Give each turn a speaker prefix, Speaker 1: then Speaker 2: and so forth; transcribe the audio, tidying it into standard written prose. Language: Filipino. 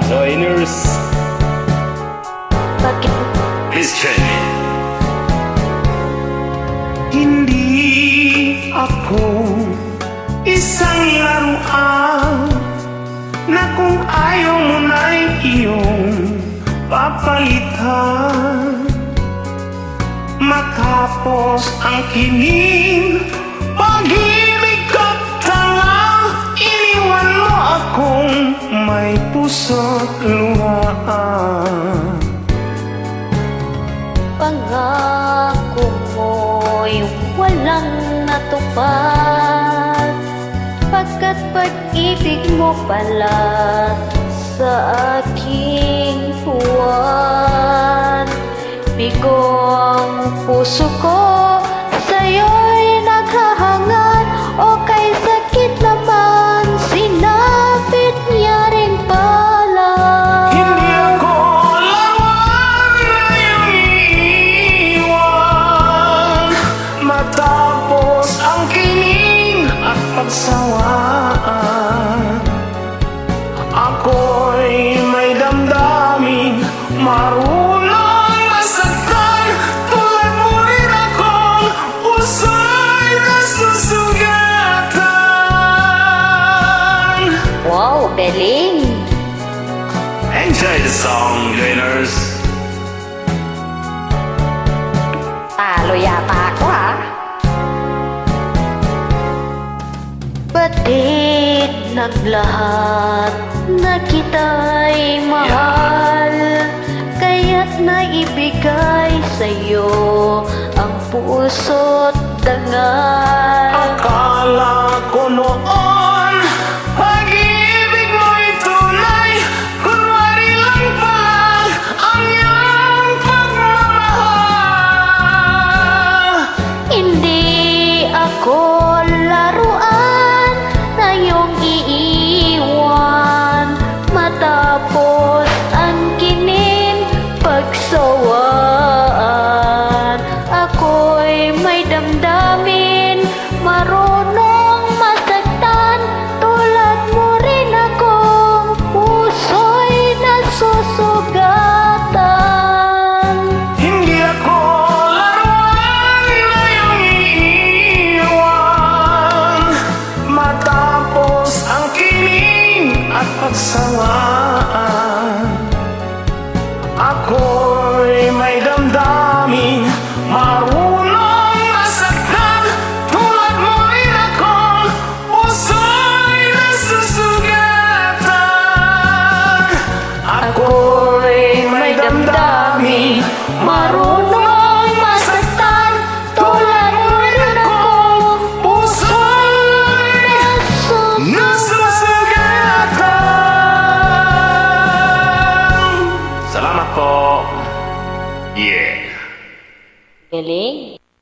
Speaker 1: joiners.
Speaker 2: Bakit?
Speaker 1: Please join me. Hindi ako isang laruan na kung ayaw mo na'y iyong papalitan. Matapos ang kining pag-ibig ko't tanga, iniwan mo akong may puso't luhaan.
Speaker 2: Pangako mo'y walang natupad, pagkat pag-ibig mo pala sa aking puwan. Bigo ang puso ko sa'yo'y naghahangad, o kay sakit naman sinapit niya rin pala.
Speaker 1: Hindi ako laruan na iyong iiwan, matapos ang kining at pagsawaan. Ako'y may damdamin, marunong masaktan, tulad mo rin akong puso'y nasusugatan.
Speaker 2: Wow, galing!
Speaker 1: Enjoy the song, joiners.
Speaker 2: Talo yata ako, ha? Batid ng lahat na kita'y mahal, kaya't naibigay sa'yo ang puso't dangal.
Speaker 1: Akala ko noon pag-ibig mo'y tunay, kunwari lang pala ang iyong pagmamahal.
Speaker 2: Hindi ako laruan na iyong iiwan, matapos ang kining pagsawaan. Ako'y may damdamin, marunong masaktan, tulad mo rin akong puso'y nasusugatan.
Speaker 1: Hindi ako laruan na iyong iiwan, matapos ang kining at pagsawaan. Ako'y may damdamin, marunong masaktan, tulad mo rin akong puso'y nasusugatan. Ako'y may damdamin, marunong masaktan, tulad mo rin akong puso'y nasusugatan. Salamat po. Yeah.
Speaker 2: Galing!